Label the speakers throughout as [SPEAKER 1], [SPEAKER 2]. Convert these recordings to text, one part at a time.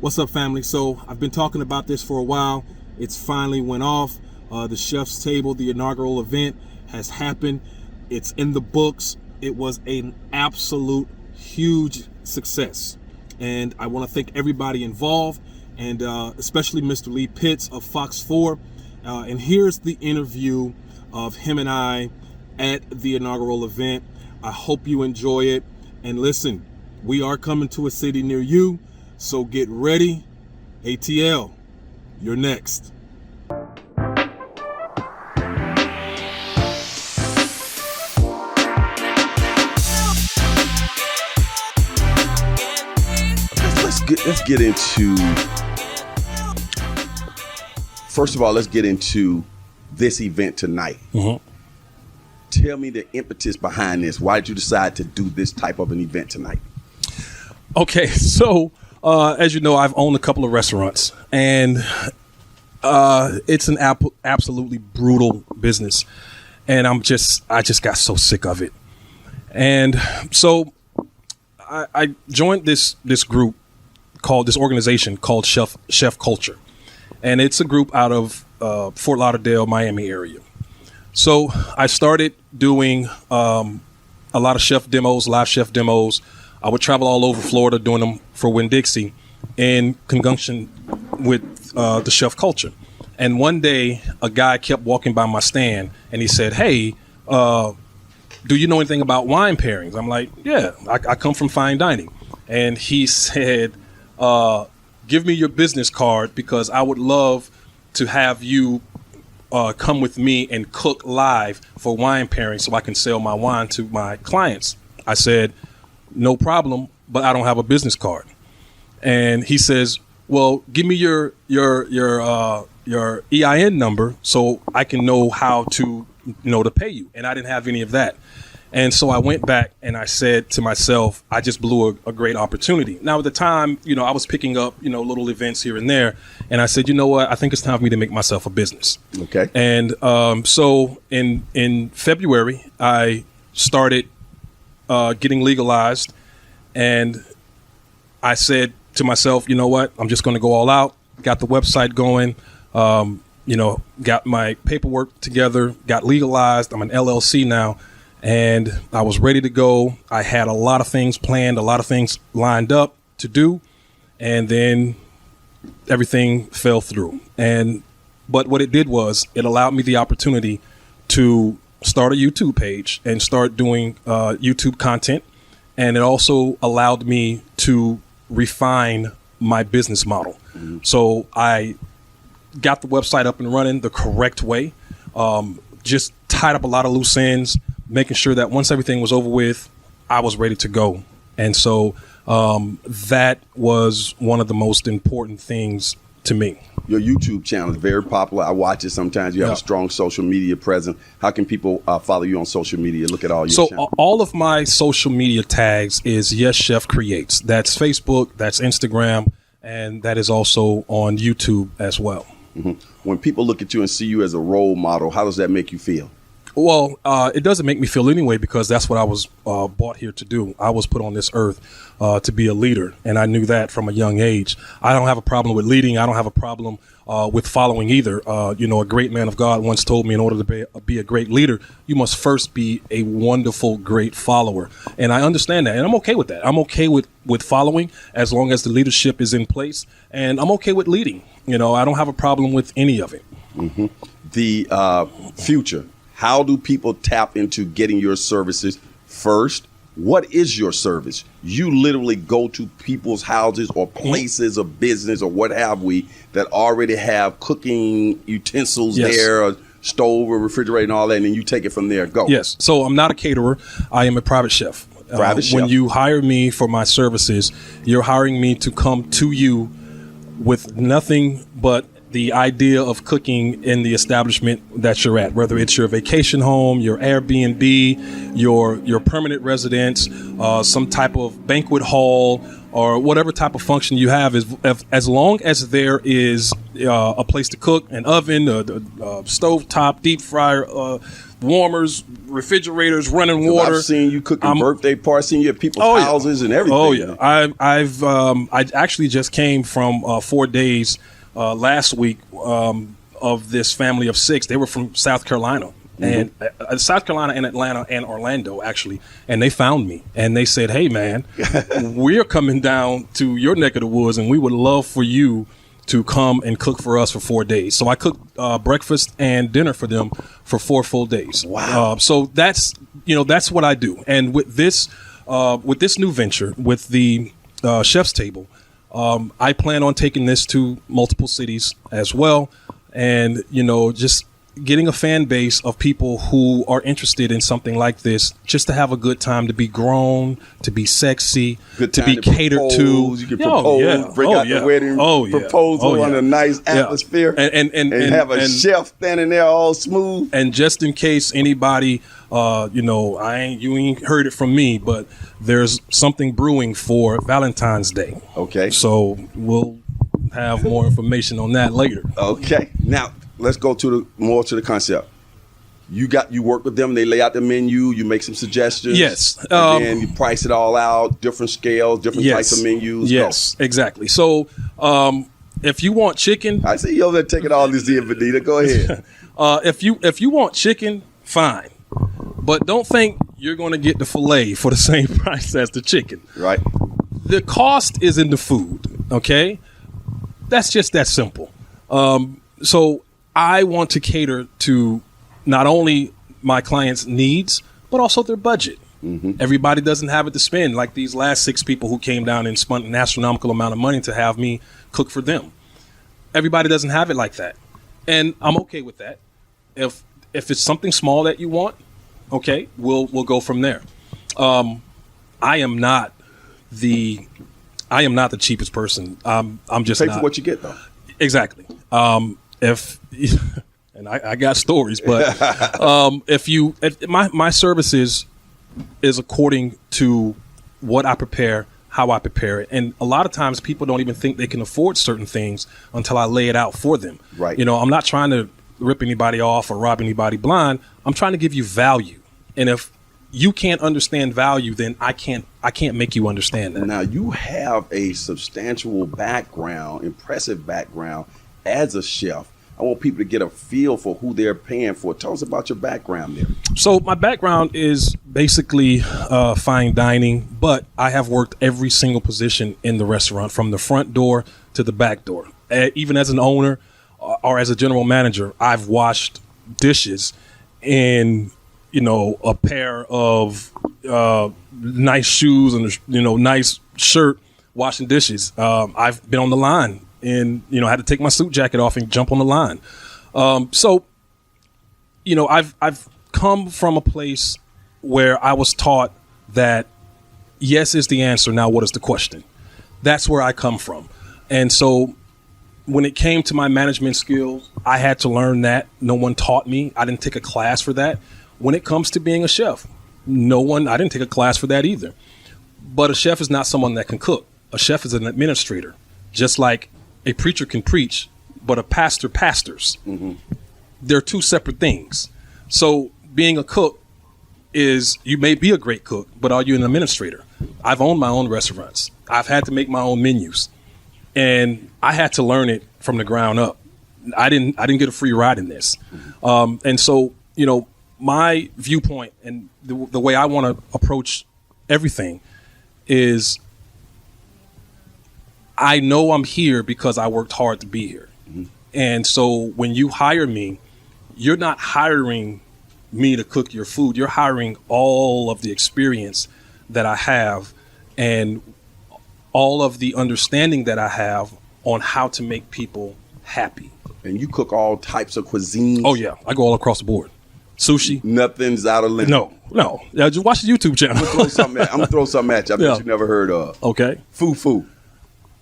[SPEAKER 1] What's up, family? So I've been talking about this for a while. It's finally went off. The Chef's Table, the inaugural event, has happened. It's in the books. It was an absolute huge success. And I want to thank everybody involved, and especially Mr. Lee Pitts of Fox 4. And here's the interview of him and I at the inaugural event. I hope you enjoy it. And listen, we are coming to a city near you, so get ready. ATL, you're next.
[SPEAKER 2] Let's get into, first of all, let's get into this event tonight.
[SPEAKER 3] Mm-hmm.
[SPEAKER 2] Tell me the impetus behind this. Why did you decide to do this type of an event tonight?
[SPEAKER 3] Okay, so as you know, I've owned a couple of restaurants, and it's an absolutely brutal business, and I just got so sick of it. And so I joined this organization called Chef Culture, and it's a group out of Fort Lauderdale, Miami area. So I started doing a lot of chef demos, live chef demos. I would travel all over Florida doing them for Winn-Dixie in conjunction with the Chef Culture. And one day, a guy kept walking by my stand, and he said, "Hey, do you know anything about wine pairings?" I'm like, "Yeah, I come from fine dining." And he said, "Give me your business card because I would love to have you come with me and cook live for wine pairing so I can sell my wine to my clients." I said, "No problem, but I don't have a business card." And he says, "Well, give me your EIN number so I can know how to pay you." And I didn't have any of that. And so I went back and I said to myself, I just blew a great opportunity. Now, at the time, I was picking up, little events here and there. And I said, you know what? I think it's time for me to make myself a business.
[SPEAKER 2] Okay.
[SPEAKER 3] And so in February, I started getting legalized. And I said to myself, you know what? I'm just going to go all out. Got the website going, got my paperwork together, got legalized. I'm an LLC now. And I was ready to go. I had a lot of things planned, a lot of things lined up to do. And then everything fell through. But what it did was it allowed me the opportunity to start a YouTube page and start doing YouTube content. And it also allowed me to refine my business model. Mm-hmm. So I got the website up and running the correct way, just tied up a lot of loose ends, making sure that once everything was over with, I was ready to go. And so that was one of the most important things to me.
[SPEAKER 2] Your YouTube channel is very popular. I watch it sometimes. You have a strong social media presence. How can people follow you on social media? Look at all your channels.
[SPEAKER 3] All of my social media tags is Yes Chef Creates. That's Facebook, that's Instagram, and that is also on YouTube as well.
[SPEAKER 2] Mm-hmm. When people look at you and see you as a role model, how does that make you feel?
[SPEAKER 3] Well, it doesn't make me feel anyway because that's what I was brought here to do. I was put on this earth to be a leader, and I knew that from a young age. I don't have a problem with leading. I don't have a problem with following either. A great man of God once told me in order to be a great leader, you must first be a wonderful, great follower. And I understand that, and I'm okay with that. I'm okay with following as long as the leadership is in place, and I'm okay with leading. I don't have a problem with any of it.
[SPEAKER 2] Mm-hmm. The future. How do people tap into getting your services? First, what is your service? You literally go to people's houses or places of business or what have we that already have cooking utensils there, a stove, a refrigerator and all that, and then you take it from there. Go.
[SPEAKER 3] Yes. So I'm not a caterer. I am a private chef. When you hire me for my services, you're hiring me to come to you with nothing but the idea of cooking in the establishment that you're at, whether it's your vacation home, your Airbnb, your permanent residence, some type of banquet hall, or whatever type of function you have, is as long as there is a place to cook, an oven, stove top, deep fryer, warmers, refrigerators, running water.
[SPEAKER 2] I've seen you cooking birthday parties, seen you at people's houses and everything.
[SPEAKER 3] Oh yeah, I actually just came from 4 days last week of this family of 6. They were from South Carolina. And South Carolina and Atlanta and Orlando, actually. And they found me and they said, hey, man, we're coming down to your neck of the woods and we would love for you to come and cook for us for 4 days. So I cooked breakfast and dinner for them for 4 full days.
[SPEAKER 2] Wow.
[SPEAKER 3] So that's what I do. And with this new venture, with the Chef's Table, I plan on taking this to multiple cities as well. And, just getting a fan base of people who are interested in something like this, just to have a good time, to be grown, to be sexy, to be catered
[SPEAKER 2] propose.
[SPEAKER 3] to.
[SPEAKER 2] You can propose, bring out the wedding proposal on a nice atmosphere, and have a chef standing there all smooth.
[SPEAKER 3] And just in case anybody, you ain't heard it from me, but there's something brewing for Valentine's Day.
[SPEAKER 2] Okay.
[SPEAKER 3] So we'll have more information on that later.
[SPEAKER 2] Okay. Now, let's go to the concept. You work with them, they lay out the menu, you make some suggestions.
[SPEAKER 3] Yes.
[SPEAKER 2] And then you price it all out, different scales, different types of menus.
[SPEAKER 3] Yes, exactly. So if you want chicken.
[SPEAKER 2] I see you over there taking all this in, Benita. Go ahead.
[SPEAKER 3] If you want chicken, fine. But don't think you're going to get the filet for the same price as the chicken.
[SPEAKER 2] Right.
[SPEAKER 3] The cost is in the food, okay? That's just that simple. So I want to cater to not only my clients' needs, but also their budget. Mm-hmm. Everybody doesn't have it to spend, like these last 6 people who came down and spent an astronomical amount of money to have me cook for them. Everybody doesn't have it like that. And I'm okay with that. If it's something small that you want, okay, we'll go from there. I am not the cheapest person. I'm just
[SPEAKER 2] pay
[SPEAKER 3] not.
[SPEAKER 2] For what you get, though.
[SPEAKER 3] Exactly. And I got stories, but if my services is according to what I prepare, how I prepare it, and a lot of times people don't even think they can afford certain things until I lay it out for them.
[SPEAKER 2] Right.
[SPEAKER 3] I'm not trying to rip anybody off or rob anybody blind. I'm trying to give you value, and if you can't understand value, then I can't make you understand that.
[SPEAKER 2] Now, you have a substantial background, impressive background as a chef. I want people to get a feel for who they're paying for. Tell us about your background there.
[SPEAKER 3] So my background is basically fine dining, but I have worked every single position in the restaurant, from the front door to the back door. Even as an owner or as a general manager, I've washed dishes in a pair of nice shoes and nice shirt, washing dishes. I've been on the line and had to take my suit jacket off and jump on the line. So I've come from a place where I was taught that yes is the answer. Now, what is the question? That's where I come from. And so when it came to my management skills, I had to learn that. No one taught me. I didn't take a class for that. When it comes to being a chef, I didn't take a class for that either. But a chef is not someone that can cook. A chef is an administrator, just like a preacher can preach, but a pastor pastors. Mm-hmm. They're 2 separate things. So being a cook is, you may be a great cook, but are you an administrator? I've owned my own restaurants. I've had to make my own menus, and I had to learn it from the ground up. I didn't get a free ride in this. Mm-hmm. And so, my viewpoint and the way I want to approach everything is, I know I'm here because I worked hard to be here. Mm-hmm. And so when you hire me, you're not hiring me to cook your food. You're hiring all of the experience that I have and all of the understanding that I have on how to make people happy.
[SPEAKER 2] And you cook all types of cuisines?
[SPEAKER 3] Oh, yeah. I go all across the board. Sushi.
[SPEAKER 2] Nothing's out of limit.
[SPEAKER 3] No. Just watch the YouTube channel.
[SPEAKER 2] I'm going to throw something at you I bet you never heard of.
[SPEAKER 3] Okay.
[SPEAKER 2] Fufu.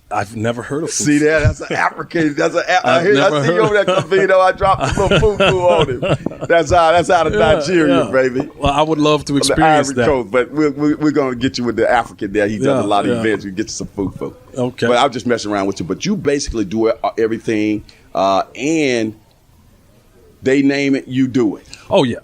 [SPEAKER 3] I've never heard of fufu.
[SPEAKER 2] See that? That's an African. I
[SPEAKER 3] never
[SPEAKER 2] see you over there, Cavino. I dropped a little fufu on him. That's out of Nigeria,
[SPEAKER 3] yeah.
[SPEAKER 2] baby.
[SPEAKER 3] Well, I would love to
[SPEAKER 2] On the
[SPEAKER 3] experience
[SPEAKER 2] Ivory
[SPEAKER 3] that.
[SPEAKER 2] Coast, but we're going to get you with the African there. He's done a lot of
[SPEAKER 3] Yeah.
[SPEAKER 2] events. We get you some fufu.
[SPEAKER 3] Okay.
[SPEAKER 2] But I'm just messing around with you. But you basically do everything, and they name it, you do it.
[SPEAKER 3] Oh yeah.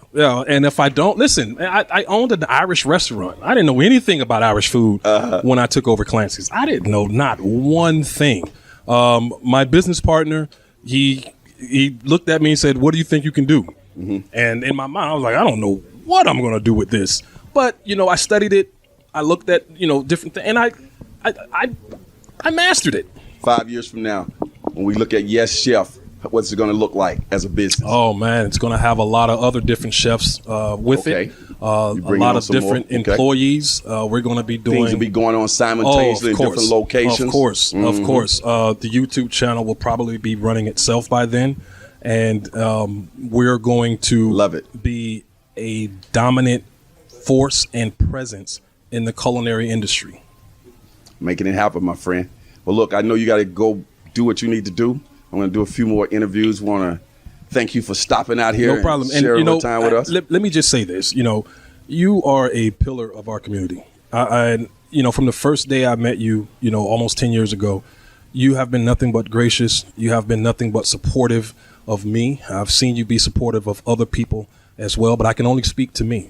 [SPEAKER 3] And if I don't listen, I owned an Irish restaurant. I didn't know anything about Irish food when I took over Clancy's. I didn't know not one thing. My business partner, he looked at me and said, "What do you think you can do?" Mm-hmm. And in my mind, I was like, "I don't know what I'm going to do with this." But I studied it. I looked at different things, and I mastered it.
[SPEAKER 2] 5 years from now, when we look at Yes Chef, what's it going to look like as a business?
[SPEAKER 3] Oh man, it's going to have a lot of other different chefs with
[SPEAKER 2] Okay.
[SPEAKER 3] it. A
[SPEAKER 2] bringing
[SPEAKER 3] lot
[SPEAKER 2] on
[SPEAKER 3] of
[SPEAKER 2] some more?
[SPEAKER 3] different
[SPEAKER 2] Okay.
[SPEAKER 3] employees. We're going to be doing
[SPEAKER 2] Things will be going on simultaneously in different locations.
[SPEAKER 3] Of course. The YouTube channel will probably be running itself by then, and we're going to
[SPEAKER 2] Love it.
[SPEAKER 3] be a dominant force and presence in the culinary industry.
[SPEAKER 2] Making it happen, my friend. Well, look, I know you got to go do what you need to do. I'm going to do a few more interviews. Want to thank you for stopping out here.
[SPEAKER 3] No problem.
[SPEAKER 2] And sharing a little
[SPEAKER 3] And
[SPEAKER 2] time with us.
[SPEAKER 3] let me just say this. You are a pillar of our community. I from the first day I met you, almost 10 years ago, you have been nothing but gracious. You have been nothing but supportive of me. I've seen you be supportive of other people as well, but I can only speak to me.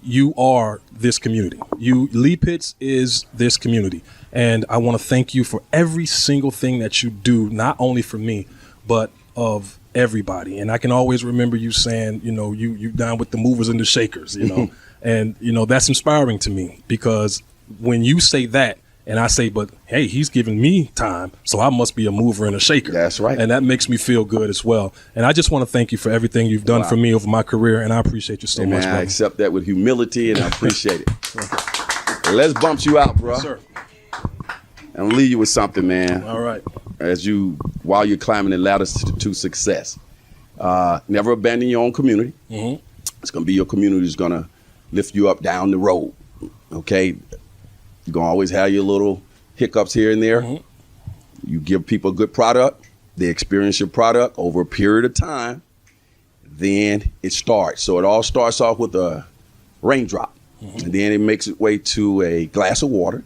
[SPEAKER 3] You are this community. Lee Pitts is this community. And I want to thank you for every single thing that you do, not only for me, but of everybody. And I can always remember you saying, you down with the movers and the shakers, and, that's inspiring to me, because when you say that and I say, but hey, he's giving me time, so I must be a mover and a shaker.
[SPEAKER 2] That's right.
[SPEAKER 3] And that makes me feel good as well. And I just want to thank you for everything you've done for me over my career. And I appreciate you so much,
[SPEAKER 2] I
[SPEAKER 3] brother.
[SPEAKER 2] accept that with humility, and I appreciate it. Well, let's bump you out, bro.
[SPEAKER 3] Yes, sir.
[SPEAKER 2] And I'll leave you with something, man.
[SPEAKER 3] All right.
[SPEAKER 2] While you're climbing the ladders to success, never abandon your own community.
[SPEAKER 3] Mm-hmm.
[SPEAKER 2] It's going to be your community that's going to lift you up down the road. Okay? You're going to always have your little hiccups here and there.
[SPEAKER 3] Mm-hmm.
[SPEAKER 2] You give people a good product. They experience your product over a period of time. Then it starts. So it all starts off with a raindrop. Mm-hmm. And then it makes its way to a glass of water.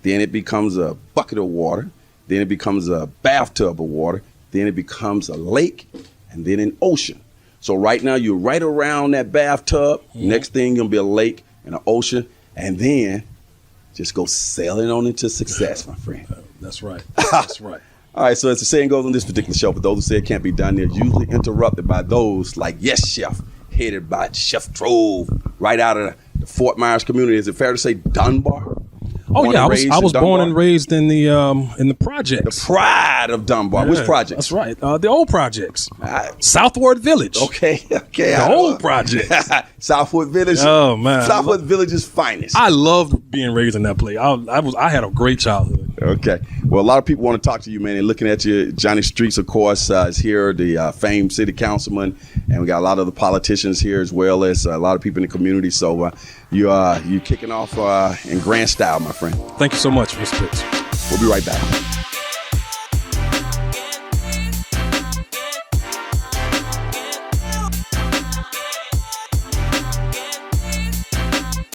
[SPEAKER 2] Then it becomes a bucket of water. Then it becomes a bathtub of water. Then it becomes a lake, and then an ocean. So right now you're right around that bathtub. Mm-hmm. Next thing gonna be a lake and an ocean, and then just go sailing on into success, my friend.
[SPEAKER 3] That's right. That's right.
[SPEAKER 2] All right, so as the saying goes on this particular show, for those who say it can't be done, they're usually interrupted by those like Yes Chef, headed by Chef Trove, right out of the Fort Myers community. Is it fair to say Dunbar?
[SPEAKER 3] Oh yeah, I was born and raised in the projects.
[SPEAKER 2] The pride of Dunbar.
[SPEAKER 3] Yeah,
[SPEAKER 2] Which projects?
[SPEAKER 3] That's right. The old projects. Southward Village.
[SPEAKER 2] Okay.
[SPEAKER 3] The old projects.
[SPEAKER 2] Southwood Village.
[SPEAKER 3] Oh man,
[SPEAKER 2] Southwood Village's finest.
[SPEAKER 3] I loved being raised in that place. I had a great childhood.
[SPEAKER 2] Okay. Well, a lot of people want to talk to you, man. They're looking at you. Johnny Streets, of course, is here, the famed city councilman, and we got a lot of the politicians here, as well as a lot of people in the community. So you kicking off in grand style, my friend.
[SPEAKER 3] Thank you so much, Mr. Pitts.
[SPEAKER 2] We'll be right back.